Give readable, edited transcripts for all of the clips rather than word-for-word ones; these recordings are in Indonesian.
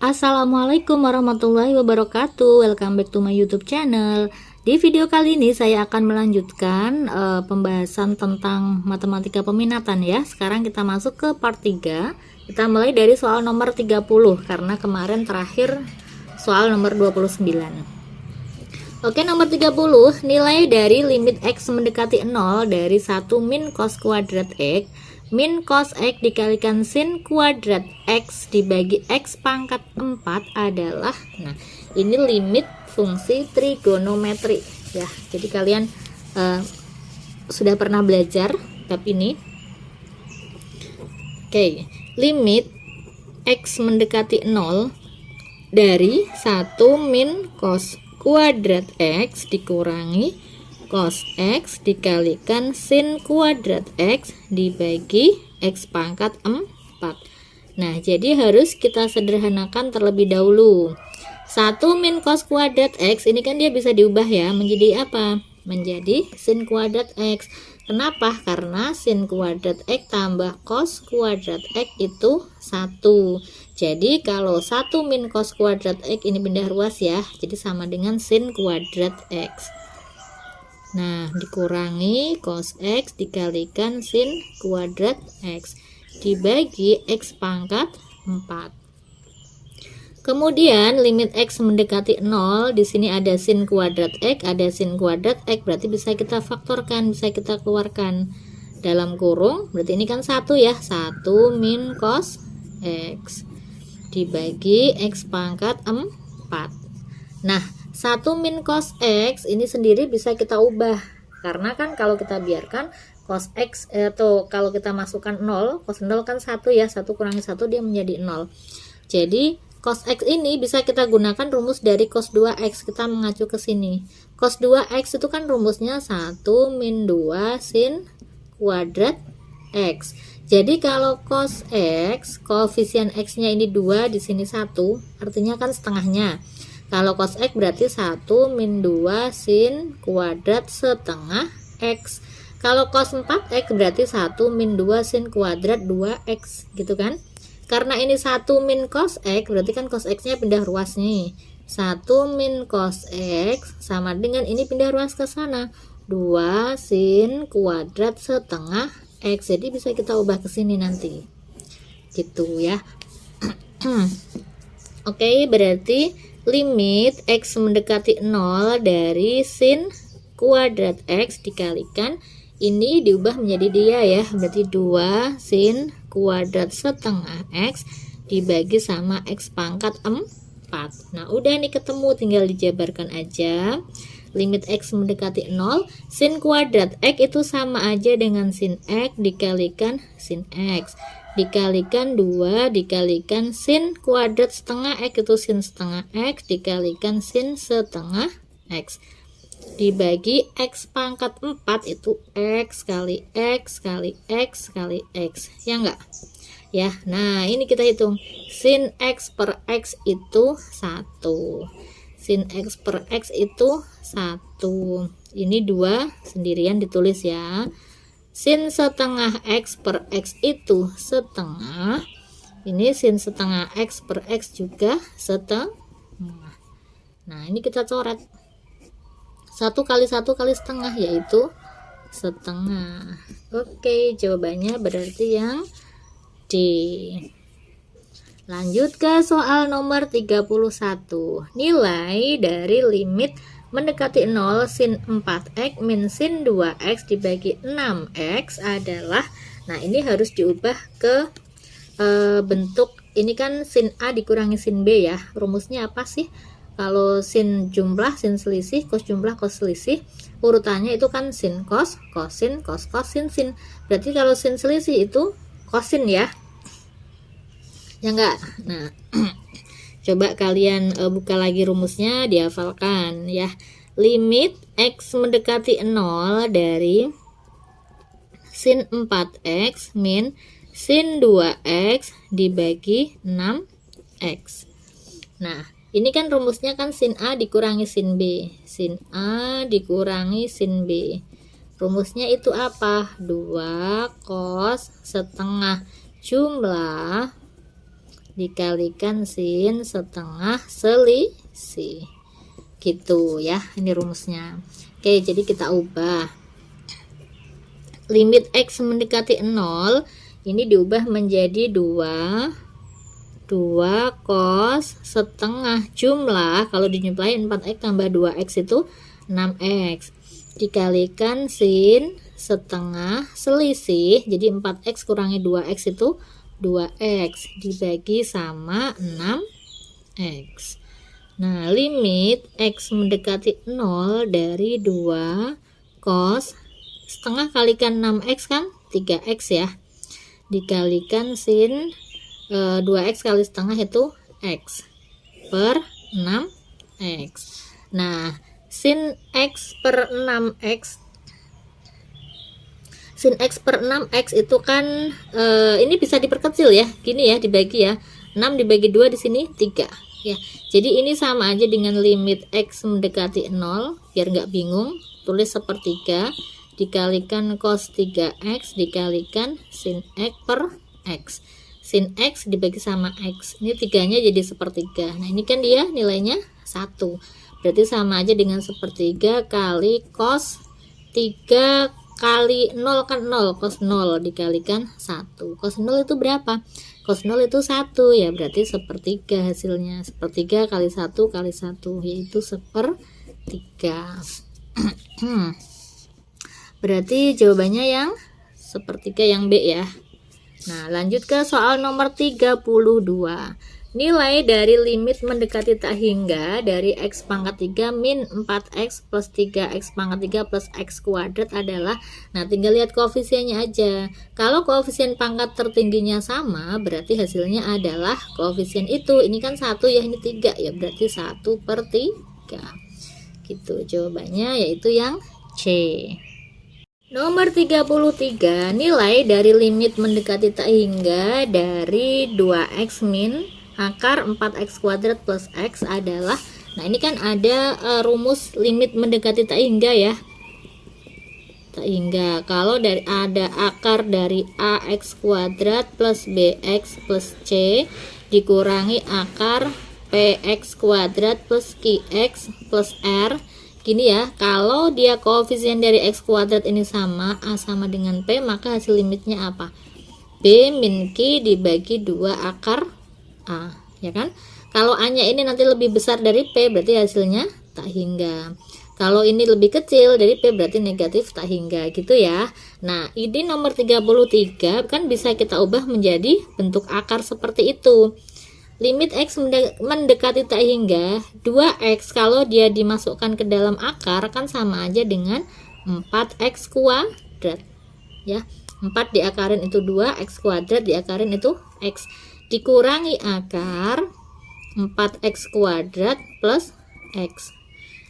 Assalamualaikum warahmatullahi wabarakatuh. Welcome back to my YouTube channel. Di video kali ini saya akan melanjutkan pembahasan tentang matematika peminatan ya. Sekarang kita masuk ke part 3. Kita mulai dari soal nomor 30 karena kemarin terakhir soal nomor 29. Oke, nomor 30, nilai dari limit x mendekati 0 dari 1 min cos kuadrat x min cos x dikalikan sin kuadrat x dibagi x pangkat 4 adalah, nah ini limit fungsi trigonometri ya. Jadi kalian sudah pernah belajar bab ini. Oke, limit x mendekati 0 dari 1 min cos kuadrat x dikurangi cos x dikalikan sin kuadrat x dibagi x pangkat 4. Nah, jadi harus kita sederhanakan terlebih dahulu. 1 min cos kuadrat x ini kan dia bisa diubah ya menjadi apa? Menjadi sin kuadrat x. Kenapa? Karena sin kuadrat x tambah cos kuadrat x itu 1. Jadi kalau 1 min cos kuadrat x ini pindah ruas ya. Jadi sama dengan sin kuadrat x. Nah, dikurangi cos x dikalikan sin kuadrat x dibagi x pangkat 4. Kemudian limit x mendekati 0, di sini ada sin kuadrat x, ada sin kuadrat x, berarti bisa kita faktorkan, bisa kita keluarkan dalam kurung. Berarti ini kan 1 ya, 1 min cos x dibagi x pangkat 4. Nah, 1 min cos x ini sendiri bisa kita ubah karena kan kalau kita biarkan cos x atau kalau kita masukkan 0, cos 0 kan 1 ya, 1 kurangi 1 dia menjadi 0. Jadi cos x ini bisa kita gunakan rumus dari cos 2x, kita mengacu ke sini. Cos 2x itu kan rumusnya 1 min 2 sin kuadrat x. Jadi kalau cos x, koefisien x-nya ini 2, di sini 1, artinya kan setengahnya. Kalau cos x berarti 1 min 2 sin kuadrat setengah x. Kalau cos 4x berarti 1 min 2 sin kuadrat 2x gitu kan. Karena ini 1 min cos x berarti kan cos x nya pindah ruas nih. 1 min cos x sama dengan ini pindah ruas ke sana, 2 sin kuadrat setengah x. Jadi bisa kita ubah ke sini nanti gitu ya. Oke, berarti limit x mendekati 0 dari sin kuadrat x dikalikan ini diubah menjadi dia ya, berarti 2 sin kuadrat setengah x dibagi sama x pangkat 4. Nah udah nih ketemu, tinggal dijabarkan aja. Limit x mendekati 0, sin kuadrat x itu sama aja dengan sin x dikalikan sin x dikalikan 2 dikalikan sin kuadrat setengah x itu sin setengah x dikalikan sin setengah x dibagi x pangkat 4 itu x kali x kali x kali x ya enggak ya. Nah ini kita hitung, sin x per x itu 1, sin x per x itu 1, ini 2 sendirian ditulis ya. Sin setengah x per x itu setengah, ini sin setengah x per x juga setengah. Nah ini kita coret 1 kali 1 kali setengah yaitu setengah. Oke, jawabannya berarti yang D. Lanjut ke soal nomor 31. Nilai dari limit mendekati 0 sin 4x min sin 2x dibagi 6x adalah, nah ini harus diubah ke bentuk, ini kan sin A dikurangi sin B ya. Rumusnya apa sih? Kalau sin jumlah, sin selisih, cos jumlah, cos selisih, urutannya itu kan sin cos, cosin, cos, sin, sin. Berarti kalau sin selisih itu cosin ya. Ya enggak? Nah, coba kalian buka lagi rumusnya, dihafalkan ya. Limit x mendekati 0 dari sin 4x min sin 2x dibagi 6x. Nah, ini kan rumusnya kan sin A dikurangi sin B. Sin A dikurangi sin B. Rumusnya itu apa? 2 cos setengah jumlah dikalikan sin setengah selisih. Gitu ya, ini rumusnya. Oke, jadi kita ubah. Limit X mendekati 0 ini diubah menjadi 2 cos setengah jumlah, kalau dijumlahin 4x tambah 2x itu 6x, dikalikan sin setengah selisih, jadi 4x kurangi 2x itu 2x, dibagi sama 6x. Nah, limit x mendekati 0 dari 2 cos setengah kalikan 6x kan 3x ya, dikalikan sin 2x kali setengah itu x per 6x. Nah, sin x per 6x, sin x per 6x itu kan ini bisa diperkecil ya, gini ya, dibagi ya, 6 dibagi 2 di sini 3 ya. Jadi ini sama aja dengan limit x mendekati 0, biar nggak bingung tulis sepertiga dikalikan cos 3x dikalikan sin x per x, sin x dibagi sama x, ini tiganya jadi sepertiga. Nah, ini kan dia nilainya 1, berarti sama aja dengan sepertiga kali cos 3 kali 0 kan 0, cos 0 dikalikan 1. Cos 0 itu berapa? Cos 0 itu 1 ya, berarti sepertiga hasilnya. Sepertiga kali 1 kali 1 yaitu sepertiga. Berarti jawabannya yang sepertiga yang B ya. Nah, lanjut ke soal nomor 32. Nilai dari limit mendekati tak hingga dari x pangkat 3 min 4x plus 3x pangkat 3 plus x kuadrat adalah, nah tinggal lihat koefisiennya aja. Kalau koefisien pangkat tertingginya sama, berarti hasilnya adalah koefisien itu. Ini kan 1 ya, ini 3 ya, berarti 1 per 3. Gitu, jawabannya yaitu yang C. Nomor 33, nilai dari limit mendekati tak hingga dari 2x min akar 4x kuadrat plus x adalah, nah ini kan ada rumus limit mendekati tak hingga ya, tak hingga. Kalau dari ada akar dari ax kuadrat plus bx plus c dikurangi akar px kuadrat plus qx plus r. Gini ya, kalau dia koefisien dari x kuadrat ini sama, a sama dengan p, maka hasil limitnya apa? B min q dibagi 2 akar a, ya kan? Kalau a nya ini nanti lebih besar dari p, berarti hasilnya tak hingga. Kalau ini lebih kecil dari p, berarti negatif tak hingga, gitu ya. Nah, ini nomor 33 kan bisa kita ubah menjadi bentuk akar seperti itu. Limit x mendekati tak hingga 2x, kalau dia dimasukkan ke dalam akar kan sama aja dengan 4x kuadrat ya. 4 diakarin itu 2, x kuadrat diakarin itu x, dikurangi akar 4x kuadrat plus x.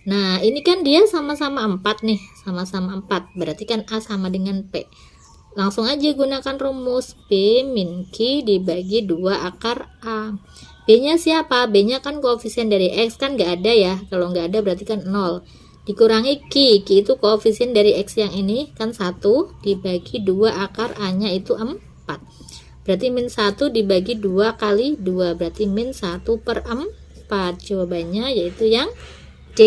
Nah, ini kan dia sama-sama 4 nih, sama-sama 4, berarti kan a sama dengan p. Langsung aja gunakan rumus B min Q dibagi 2 akar A. B nya siapa? B nya kan koefisien dari X kan nggak ada ya. Kalau nggak ada berarti kan 0. Dikurangi Q. Q itu koefisien dari X yang ini kan 1 dibagi 2 akar A nya itu 4. Berarti min 1 dibagi 2 kali 2. Berarti min 1 per 4. Jawabannya yaitu yang D.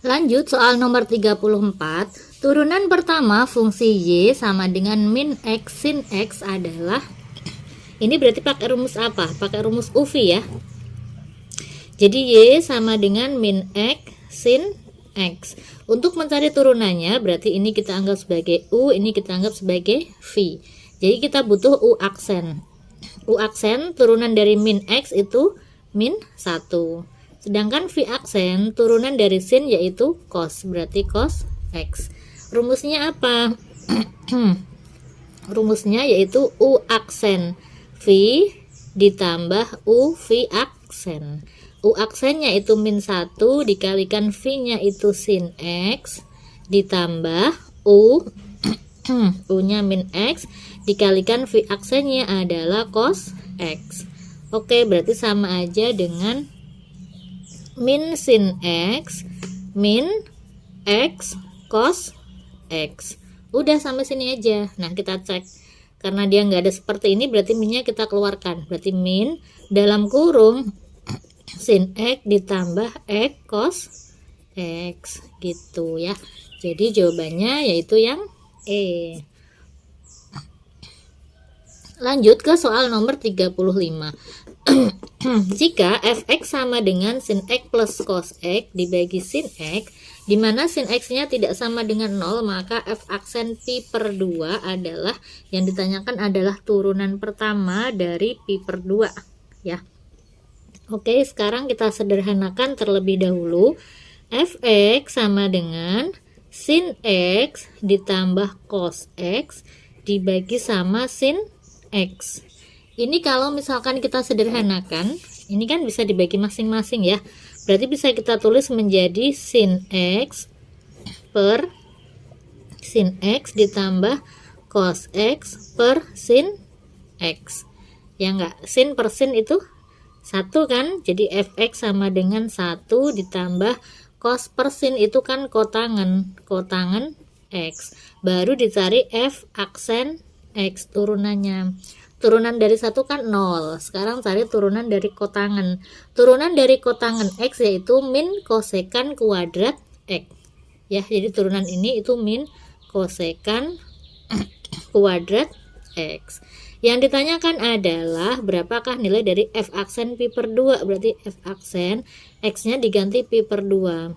Lanjut soal nomor 34. Turunan pertama fungsi y sama dengan min x sin x adalah, ini berarti pakai rumus apa? Pakai rumus UV ya. Jadi y sama dengan min x sin x. Untuk mencari turunannya berarti ini kita anggap sebagai u, ini kita anggap sebagai v. Jadi kita butuh u aksen. U aksen turunan dari min x itu min 1. Sedangkan v aksen turunan dari sin yaitu cos, berarti cos x. Rumusnya apa? Rumusnya yaitu u aksen v ditambah u v aksen. U aksennya itu min 1 dikalikan v nya itu sin x ditambah u u nya min x dikalikan v aksennya adalah cos x. Oke, berarti sama aja dengan min sin x min x cos X. Udah sampai sini aja. Nah, kita cek. Karena dia nggak ada seperti ini, berarti minnya kita keluarkan. Berarti min dalam kurung sin X ditambah X cos X gitu ya. Jadi jawabannya yaitu yang E. Lanjut ke soal nomor 35. Jika fx sama dengan sin x plus cos x dibagi sin x, di mana sin x-nya tidak sama dengan 0, maka f aksen pi per 2 adalah, yang ditanyakan adalah turunan pertama dari pi per 2 ya. Oke, sekarang kita sederhanakan terlebih dahulu. Fx sama dengan sin x ditambah cos x dibagi sama sin x. Ini kalau misalkan kita sederhanakan, ini kan bisa dibagi masing-masing ya. Berarti bisa kita tulis menjadi sin x per sin x ditambah cos x per sin x. Ya enggak? Sin per sin itu 1 kan? Jadi fx sama dengan 1 ditambah cos per sin itu kan kotangan x. Baru dicari f aksen x turunannya. Turunan dari 1 kan 0. Sekarang cari turunan dari kotangan. Turunan dari kotangan X yaitu min kosekan kuadrat X. Ya, jadi turunan ini itu min kosekan kuadrat X. Yang ditanyakan adalah berapakah nilai dari F aksen pi per 2. Berarti F aksen X-nya diganti pi per 2.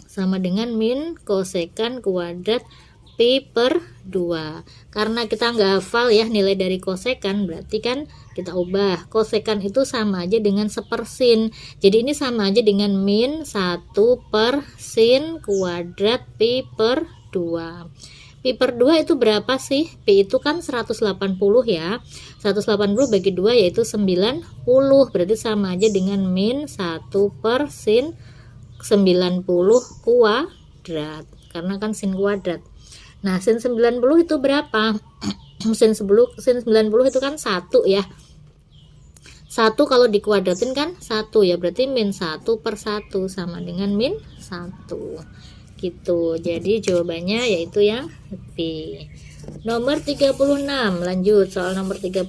Sama dengan min kosekan kuadrat pi per 2. Karena kita nggak hafal ya nilai dari kosekan, berarti kan kita ubah. Kosekan itu sama aja dengan sepersin. Jadi ini sama aja dengan min 1 per sin kuadrat pi per 2. Pi per 2 itu berapa sih? Pi itu kan 180 ya. 180 bagi 2 yaitu 90. Berarti sama aja dengan min 1 per sin 90 kuadrat. Karena kan sin kuadrat. Nah, sin 90 itu berapa? sin 90 itu kan 1 ya. 1 kalau dikuadratin kan 1 ya. Berarti min 1 per 1 sama dengan min 1. Gitu. Jadi jawabannya yaitu yang B. Nomor 36. Lanjut soal nomor 36.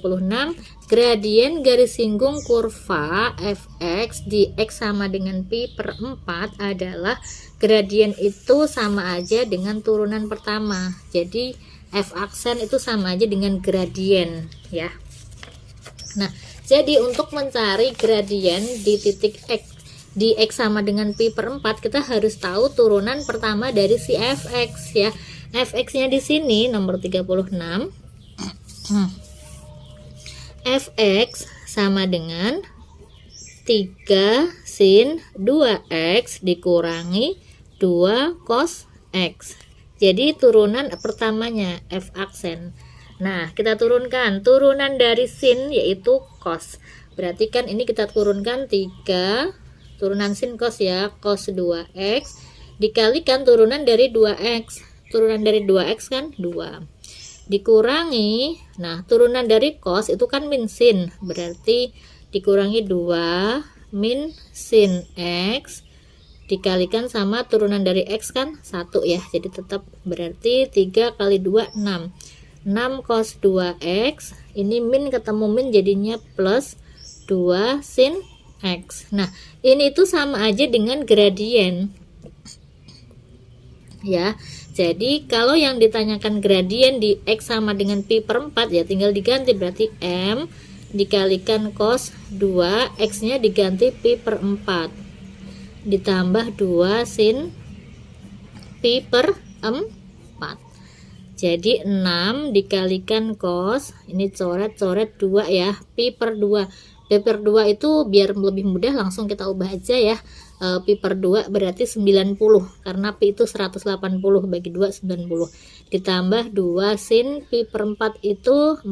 Gradien garis singgung kurva fx di x sama dengan pi per 4 adalah, gradien itu sama aja dengan turunan pertama. Jadi f aksen itu sama aja dengan gradien ya. Nah, jadi untuk mencari gradien di titik x di x sama dengan pi per 4, kita harus tahu turunan pertama dari si fx ya. Fx-nya di sini nomor 36. Fx sama dengan 3 sin 2x dikurangi 2 cos x. Jadi turunan pertamanya f aksen. Nah, kita turunkan turunan dari sin yaitu cos. Berarti kan ini kita turunkan 3 turunan sin cos ya, cos 2x dikalikan turunan dari 2x. Turunan dari 2x kan 2. Dikurangi, nah turunan dari cos itu kan min sin. Berarti dikurangi 2 min sin x dikalikan sama turunan dari x kan 1 ya. Jadi tetap berarti 3 kali 2 6. 6 cos 2x, ini min ketemu min jadinya plus 2 sin x. Nah, ini tuh sama aja dengan gradien. Ya. Jadi kalau yang ditanyakan gradien di x sama dengan pi per 4 ya tinggal diganti, berarti m dikalikan cos 2, x-nya diganti pi per 4 ditambah 2 sin pi per 4. Jadi 6 dikalikan cos, ini coret-coret 2 ya, pi per 2. Pi per 2 itu biar lebih mudah langsung kita ubah aja ya. Pi per 2 berarti 90, karena pi itu 180 bagi 2 90 ditambah 2 sin pi per 4 itu 45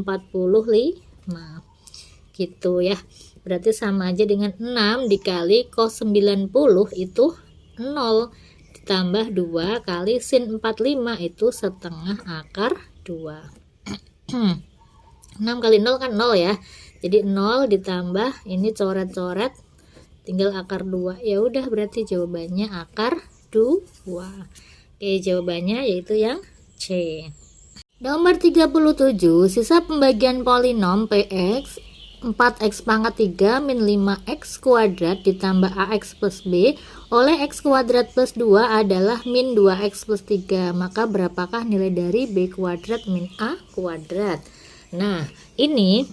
gitu ya. Berarti sama aja dengan 6 dikali cos 90 itu 0 ditambah 2 kali sin 45 itu setengah akar 2. 6 kali 0 kan 0 ya. Jadi 0 ditambah ini coret-coret tinggal akar 2. Ya udah berarti jawabannya akar 2. Oke, jawabannya yaitu yang C. Nomor 37, sisa pembagian polinom Px 4x pangkat 3 min 5x kuadrat ditambah ax plus b oleh x kuadrat plus 2 adalah min 2x plus 3. Maka berapakah nilai dari b kuadrat min a kuadrat? Nah, ini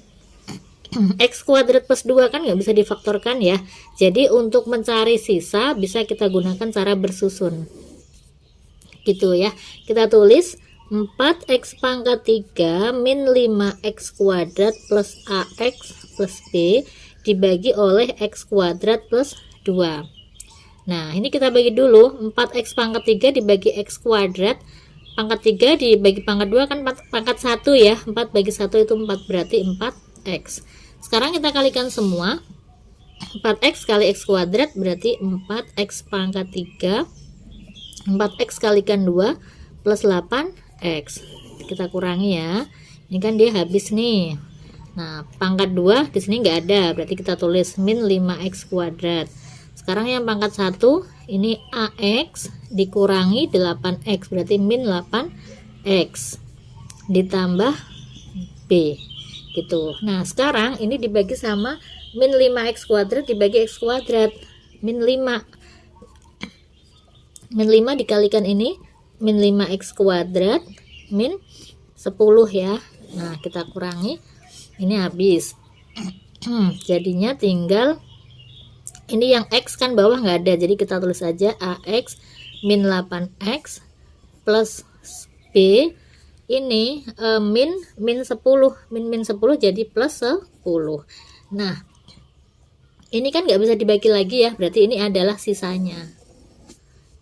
x kuadrat plus 2 kan nggak bisa difaktorkan ya. Jadi untuk mencari sisa bisa kita gunakan cara bersusun. Gitu ya. Kita tulis 4x pangkat 3 min 5x kuadrat plus ax plus b dibagi oleh x kuadrat plus 2. Nah, ini kita bagi dulu. 4x pangkat 3 dibagi x kuadrat. Pangkat 3 dibagi pangkat 2 kan pangkat 1 ya. 4 bagi 1 itu 4, berarti 4x. Sekarang kita kalikan semua. 4x kali x kuadrat berarti 4x pangkat 3. 4x kalikan 2 plus 8x. Kita kurangi ya. Ini kan dia habis nih. Nah, pangkat 2 di sini nggak ada, berarti kita tulis min 5x kuadrat. Sekarang yang pangkat 1 ini ax dikurangi 8x, berarti min 8x ditambah b gitu. Nah, sekarang ini dibagi sama min 5x kuadrat dibagi x kuadrat. Min 5 dikalikan ini min 5x kuadrat min 10 ya. Nah, kita kurangi, ini habis. Jadinya tinggal ini yang x kan bawah nggak ada, jadi kita tulis aja ax min 8x plus b ini min 10 jadi plus 10. Nah, ini kan nggak bisa dibagi lagi ya, berarti ini adalah sisanya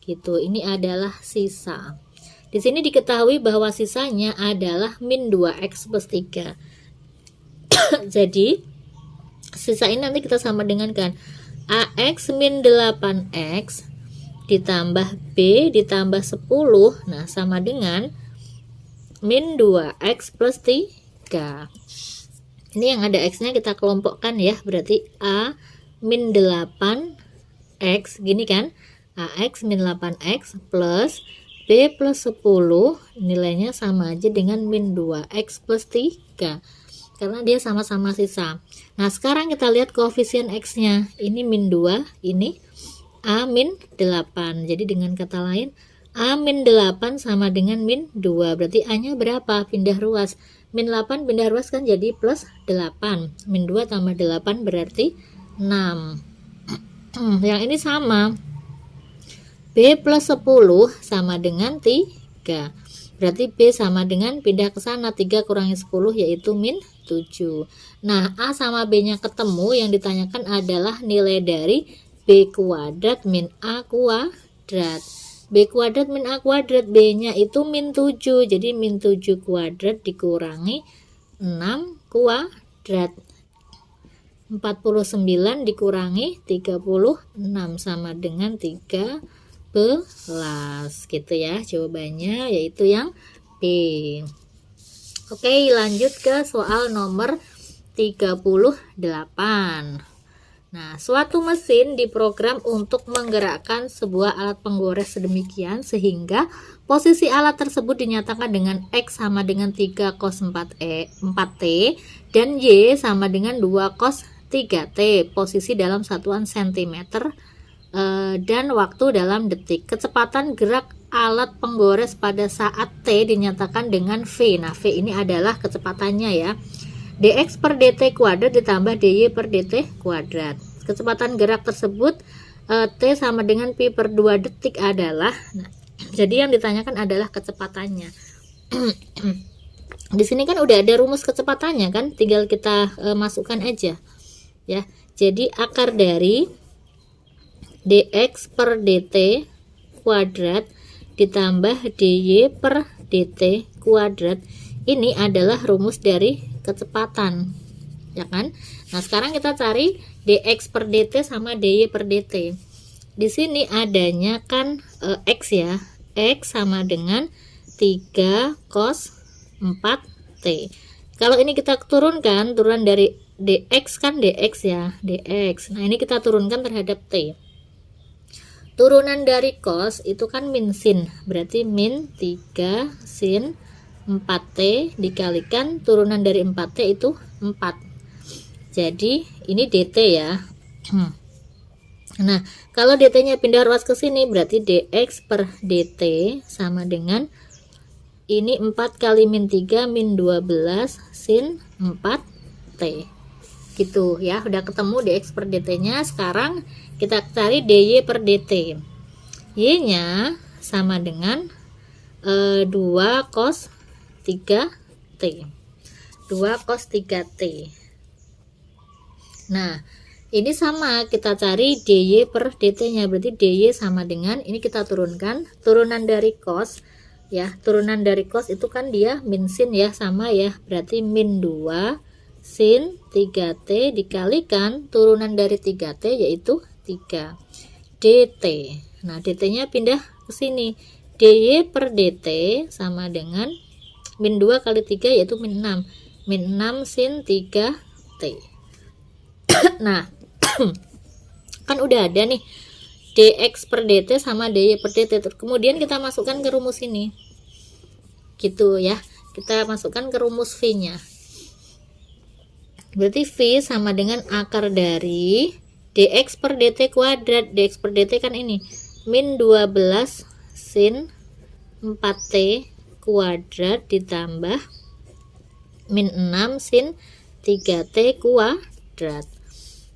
gitu. Ini adalah sisa. Di sini diketahui bahwa sisanya adalah min 2x plus 3. Jadi sisa ini nanti kita sama dengan kan ax min 8x ditambah b ditambah 10. Nah, sama dengan min 2x plus 3. Ini yang ada x nya kita kelompokkan ya, berarti a min 8x gini kan, ax min 8x plus b plus 10 nilainya sama aja dengan min 2x plus 3 karena dia sama-sama sisa. Nah, sekarang kita lihat koefisien x nya, ini min 2, ini a min 8. Jadi dengan kata lain a min 8 sama dengan min 2, berarti a nya berapa? Pindah ruas, min 8 pindah ruas kan jadi plus 8, min 2 tambah 8 berarti 6. Yang ini sama, b plus 10 sama dengan 3, berarti b sama dengan pindah ke sana, 3 kurangi 10 yaitu min 7. Nah, a sama b nya ketemu, yang ditanyakan adalah nilai dari b kuadrat min a kuadrat. B kuadrat min a kuadrat, b nya itu min 7, jadi min 7 kuadrat dikurangi 6 kuadrat, 49 dikurangi 36 sama dengan 13 gitu ya. Jawabannya yaitu yang B. Oke, lanjut ke soal nomor 38. Nah, suatu mesin diprogram untuk menggerakkan sebuah alat penggores sedemikian sehingga posisi alat tersebut dinyatakan dengan X sama dengan 3 cos 4T dan Y sama dengan 2 cos 3T, posisi dalam satuan cm dan waktu dalam detik. Kecepatan gerak alat penggores pada saat T dinyatakan dengan V. Nah, V ini adalah kecepatannya ya. dx per dt kuadrat ditambah dy per dt kuadrat. Kecepatan gerak tersebut T sama dengan pi per 2 detik adalah, nah, jadi yang ditanyakan adalah kecepatannya. Di sini kan udah ada rumus kecepatannya kan, tinggal kita masukkan aja ya. Jadi akar dari dx per dt kuadrat ditambah dy per dt kuadrat ini adalah rumus dari kecepatan ya kan. Nah, sekarang kita cari dx per dt sama dy per dt. Di sini adanya kan x ya, x sama dengan 3 cos 4t. Kalau ini kita turunkan, turun dari dx kan dx ya, dx. Nah, ini kita turunkan terhadap t. Turunan dari cos itu kan min sin, berarti min 3 sin 4T dikalikan turunan dari 4T itu 4. Jadi ini DT ya. Nah, kalau DT-nya pindah ruas ke sini berarti DX per DT sama dengan ini 4 kali min 3 min 12 sin 4T. Gitu ya, udah ketemu DX per DT-nya. Sekarang kita cari DY per DT. Y-nya sama dengan 2 cos 3T. 2 cos 3T. Nah, ini sama, kita cari DY per DT-nya. Berarti DY sama dengan, ini kita turunkan, turunan dari cos ya. Turunan dari cos itu kan dia min sin ya, sama ya. Berarti min 2 sin 3T dikalikan turunan dari 3T yaitu 3 DT. Nah, DT-nya pindah ke sini. DY per DT sama dengan min 2 kali 3 yaitu min 6. Min 6 sin 3T. Nah, kan udah ada nih DX per DT sama DY per DT. Kemudian kita masukkan ke rumus ini. Gitu ya. Kita masukkan ke rumus V-nya. Berarti V sama dengan akar dari DX per DT kuadrat. DX per DT kan ini min 12 sin 4T kuadrat ditambah min 6 sin 3T kuadrat.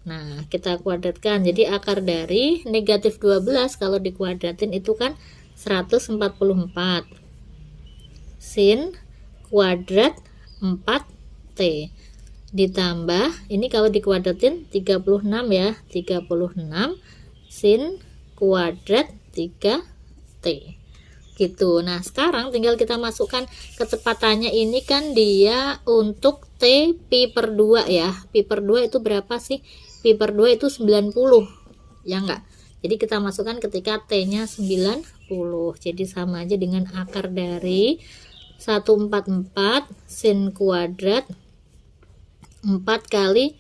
Nah, kita kuadratkan. Jadi akar dari negatif 12 kalau dikuadratin itu kan 144 sin kuadrat 4T ditambah ini kalau dikuadratin 36 ya, 36 sin kuadrat 3T gitu. Nah, sekarang tinggal kita masukkan kecepatannya. Ini kan dia untuk T pi per 2 ya. Pi per 2 itu berapa sih? Pi per 2 itu 90 ya enggak? Jadi kita masukkan ketika T nya 90. Jadi sama aja dengan akar dari 144 sin kuadrat 4 kali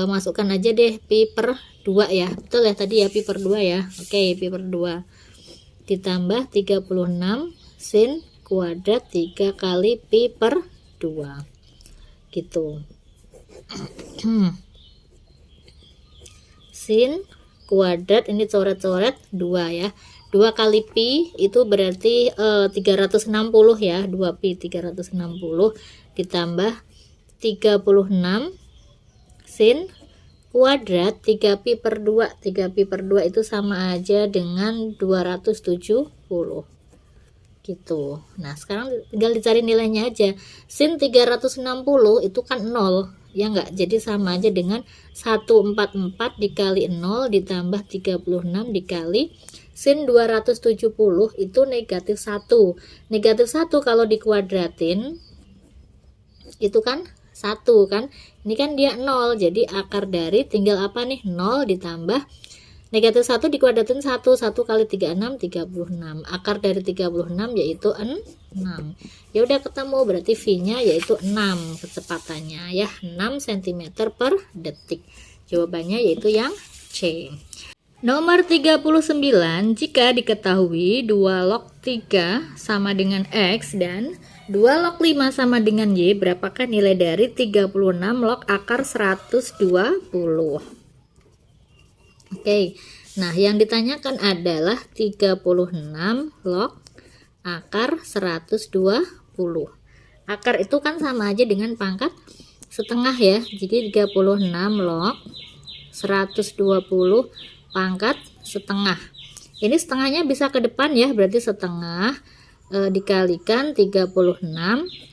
masukkan aja deh pi per 2 ya. Betul ya tadi ya, pi per 2 ya. Oke, pi per 2 ditambah 36 sin kuadrat 3 kali pi per 2 gitu. Sin kuadrat ini coret-coret 2 ya. 2 kali pi itu berarti 360 ya. 2 pi 360 ditambah 36 sin kuadrat 3 pi per 2. 3 pi per 2 itu sama aja dengan 270 gitu. Nah, sekarang tinggal dicari nilainya aja. Sin 360 itu kan 0 ya enggak? Jadi sama aja dengan 144 dikali 0 ditambah 36 dikali sin 270 itu negatif 1. Negatif 1 kalau dikuadratin itu kan 1 kan, ini kan dia 0, jadi akar dari tinggal apa nih, 0 ditambah negatif 1 dikuadratin 1 kali 36 36, akar dari 36 yaitu 6. Ya udah ketemu, berarti V nya yaitu 6 kecepatannya ya, 6 cm per detik. Jawabannya yaitu yang C. Nomor 39, jika diketahui 2 log 3 sama dengan X dan 2 log 5 sama dengan Y, berapakah nilai dari 36 log akar 120? Oke, nah yang ditanyakan adalah 36 log akar 120. Akar itu kan sama aja dengan pangkat setengah ya, jadi 36 log 120 pangkat setengah. Ini setengahnya bisa ke depan ya, berarti setengah dikalikan 36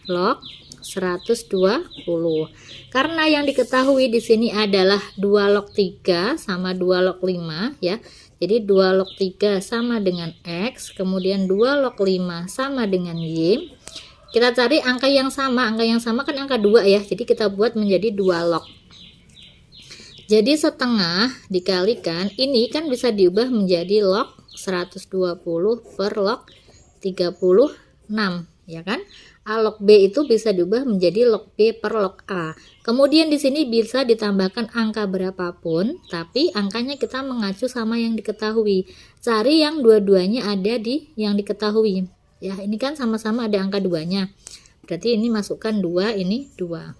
log 120. Karena yang diketahui di sini adalah 2 log 3 sama 2 log 5 ya. Jadi 2 log 3 sama dengan X, kemudian 2 log 5 sama dengan Y. Kita cari angka yang sama kan angka 2 ya. Jadi kita buat menjadi 2 log. Jadi setengah dikalikan, ini kan bisa diubah menjadi log 120 per log 36 ya kan? A log B itu bisa diubah menjadi log B per log A. Kemudian di sini bisa ditambahkan angka berapapun, tapi angkanya kita mengacu sama yang diketahui. Cari yang dua-duanya ada di yang diketahui. Ya, ini kan sama-sama ada angka 2-nya. Berarti ini masukkan 2, ini 2.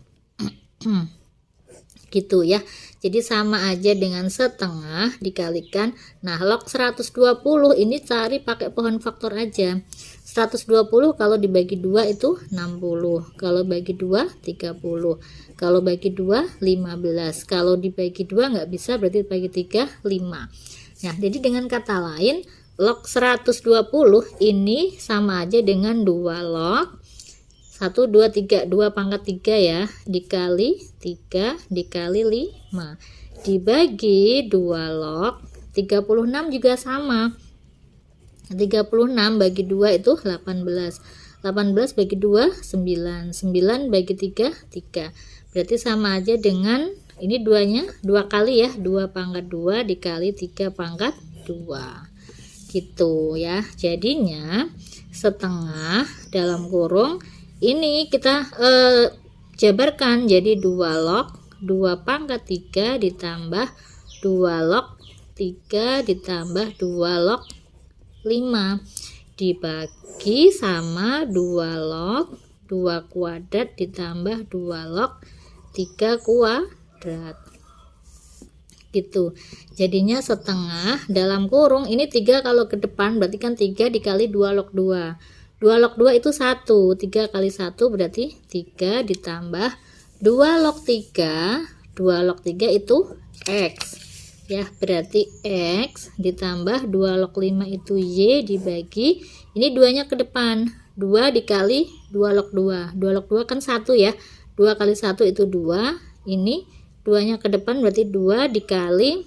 Gitu ya. Jadi sama aja dengan setengah dikalikan. Nah, log 120 ini cari pakai pohon faktor aja. 120 kalau dibagi 2 itu 60. Kalau bagi 2 30. Kalau bagi 2 15. Kalau dibagi 2 nggak bisa, berarti bagi 3 5. Nah, jadi dengan kata lain log 120 ini sama aja dengan 2 log 1 2 3, 2 pangkat 3 ya, dikali 3 dikali 5 dibagi 2 log 36 juga sama. 36 bagi 2 itu 18. 18 bagi 2 9. 9 bagi 3 3. Berarti sama aja dengan ini 2-nya 2 kali ya, 2 pangkat 2 dikali 3 pangkat 2. Gitu ya. Jadinya setengah dalam kurung ini kita jabarkan jadi 2 log 2 pangkat 3 ditambah 2 log 3 ditambah 2 log 5 dibagi sama 2 log 2 kuadrat ditambah 2 log 3 kuadrat. Gitu. Jadinya setengah dalam kurung ini 3 kalau ke depan berarti kan 3 dikali 2 log 2. 2 log 2 itu 1, 3 kali 1 berarti 3 ditambah 2 log 3, 2 log 3 itu X. Ya, berarti X ditambah 2 log 5 itu Y dibagi, ini 2-nya ke depan, 2 dikali 2 log 2, 2 log 2 kan 1 ya, 2 kali 1 itu 2, ini 2-nya ke depan berarti 2 dikali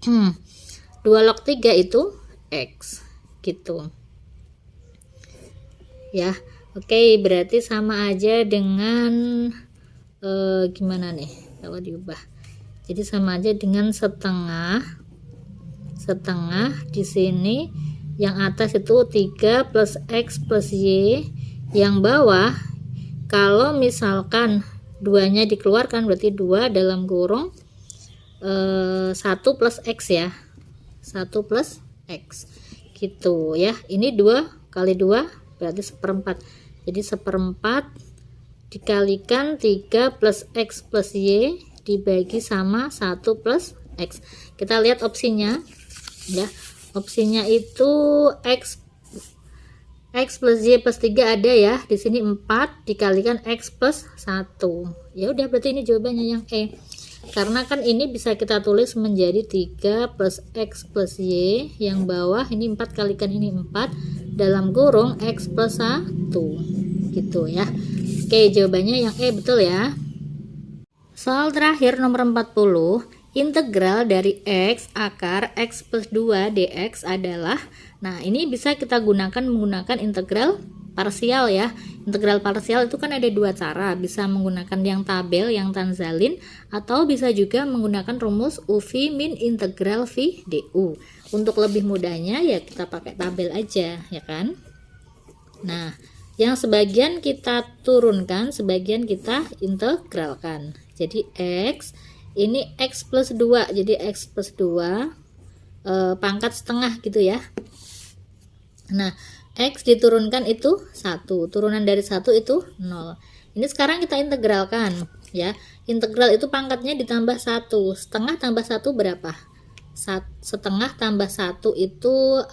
2 log 3 itu X, gitu. Ya, oke, berarti sama aja dengan gimana nih kalau diubah. Jadi sama aja dengan setengah di sini yang atas itu 3 plus X plus Y, yang bawah kalau misalkan 2-nya dikeluarkan berarti 2 dalam kurung 1 plus X ya, 1 plus X gitu ya. Ini 2 kali 2 berarti 1/4, jadi 1/4 dikalikan 3 plus X plus Y dibagi sama 1 plus X. Kita lihat opsinya ya, opsinya itu X plus Y plus 3 ada ya, di sini 4 dikalikan X plus 1. Ya udah, berarti ini jawabannya yang E. Karena kan ini bisa kita tulis menjadi 3 plus X plus Y, yang bawah ini 4 kalikan ini 4 dalam kurung X plus 1 gitu ya. Oke, jawabannya yang E betul ya. Soal terakhir nomor 40, integral dari X akar X plus 2 dx adalah, nah ini bisa kita gunakan menggunakan integral parsial ya. Integral parsial itu kan ada dua cara, bisa menggunakan yang tabel, yang tanzalin, atau bisa juga menggunakan rumus UV min integral V du. Untuk lebih mudahnya ya kita pakai tabel aja ya kan. Nah, yang sebagian kita turunkan, sebagian kita integralkan. Jadi X ini X plus 2, jadi X plus 2 pangkat setengah gitu ya. Nah, X diturunkan itu 1, turunan dari 1 itu 0. Ini sekarang kita integralkan ya. Integral itu pangkatnya ditambah 1, setengah tambah 1 berapa? Setengah tambah 1 itu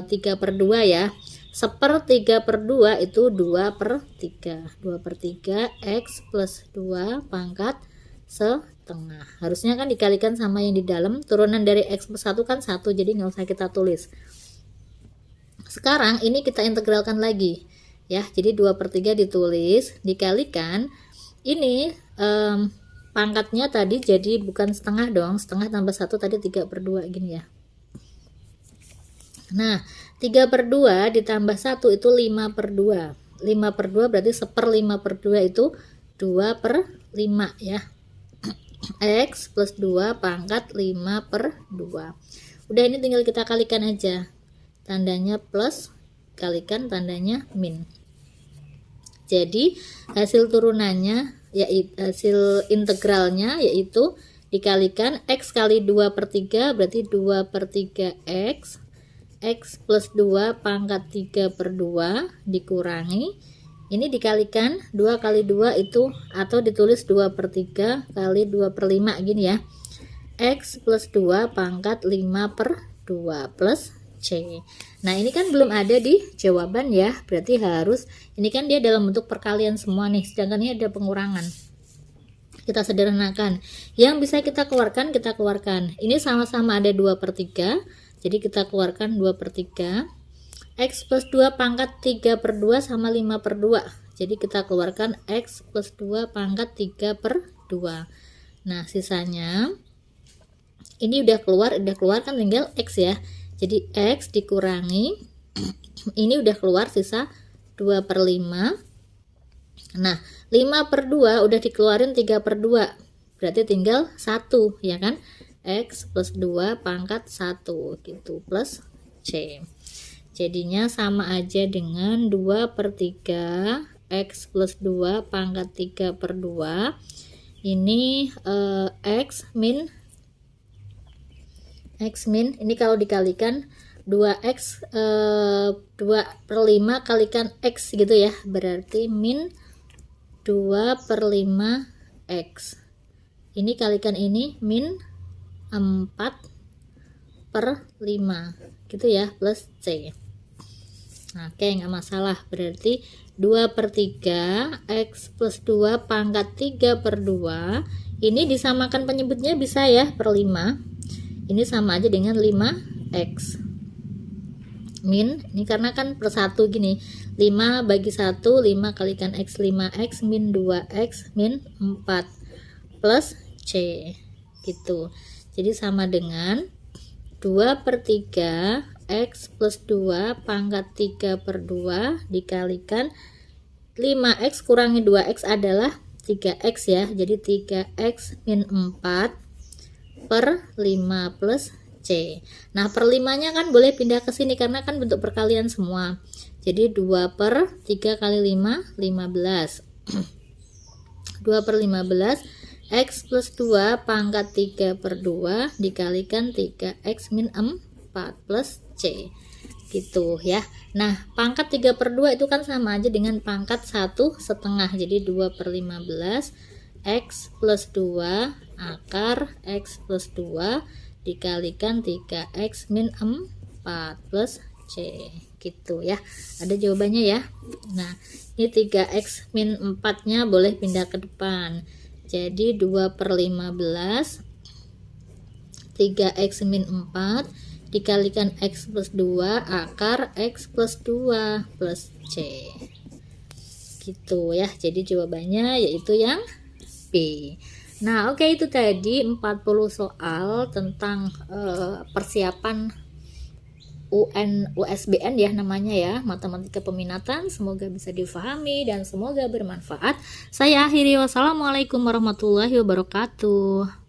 3/2 ya. 1/3/2 itu 2/3. 2/3 X plus 2 pangkat setengah. Harusnya kan dikalikan sama yang di dalam, turunan dari X plus 1 kan 1, jadi nggak usah kita tulis. Sekarang ini kita integralkan lagi ya, jadi 2/3 ditulis, dikalikan ini pangkatnya tadi jadi bukan setengah dong, setengah tambah 1 tadi 3/2 gini ya. Nah, 3/2 ditambah 1 itu 5/2. 5/2 berarti 1/5/2 itu 2/5 ya. X plus 2 pangkat 5/2. Udah, ini tinggal kita kalikan aja. Tandanya plus, kalikan tandanya min. Jadi hasil turunannya yaitu hasil integralnya yaitu dikalikan X kali 2/3 berarti 2/3 X, X plus 2 pangkat 3/2 dikurangi, ini dikalikan 2 kali 2 itu atau ditulis 2/3 kali 2/5 gini ya, X plus 2 pangkat 5/2 plus C. Nah ini kan belum ada di jawaban ya, berarti harus, ini kan dia dalam bentuk perkalian semua nih, sedangkan ini ada pengurangan. Kita sederhanakan, yang bisa kita keluarkan, ini sama-sama ada 2/3, jadi kita keluarkan 2/3. X plus 2 pangkat 3/2 sama 5/2, jadi kita keluarkan X plus 2 pangkat 3/2. Nah sisanya ini udah keluar kan tinggal X ya, jadi X dikurangi ini udah keluar sisa 2/5. Nah 5/2 udah dikeluarin 3/2, berarti tinggal 1 ya kan, X plus 2 pangkat 1 gitu plus C. Jadinya sama aja dengan 2/3 X plus 2 pangkat 3/2. Ini X min ini kalau dikalikan 2X 2/5 kalikan X gitu ya, berarti min 2/5 X. Ini kalikan ini min 4/5 gitu ya plus C. Nah, oke, nggak masalah, berarti 2/3 X plus 2 pangkat 3/2 ini disamakan penyebutnya bisa ya per 5, ini sama aja dengan 5X min, ini karena kan per 1 gini, 5 bagi 1, 5 kalikan X, 5X min 2X min 4 plus C gitu. Jadi sama dengan 2/3 X plus 2 pangkat 3/2 dikalikan 5X kurangi 2X adalah 3X ya, jadi 3X min 4 per 5 plus C. Nah per 5 nya kan boleh pindah ke sini karena kan bentuk perkalian semua, jadi 2/3 kali 5 15 2/15 X plus 2 pangkat 3/2 dikalikan 3X min 4 plus C gitu ya. Nah pangkat 3/2 itu kan sama aja dengan pangkat 1/2, jadi 2/15 X plus 2 akar X plus 2 dikalikan 3X min 4 plus C gitu ya. Ada jawabannya ya. Nah ini 3X min 4 nya boleh pindah ke depan, jadi 2/15 3X min 4 dikalikan X plus 2 akar X plus 2 plus C gitu ya. Jadi jawabannya yaitu yang B. Nah oke, itu tadi 40 soal tentang persiapan UN USBN ya namanya ya, matematika peminatan. Semoga bisa difahami dan semoga bermanfaat. Saya akhiri, wassalamualaikum warahmatullahi wabarakatuh.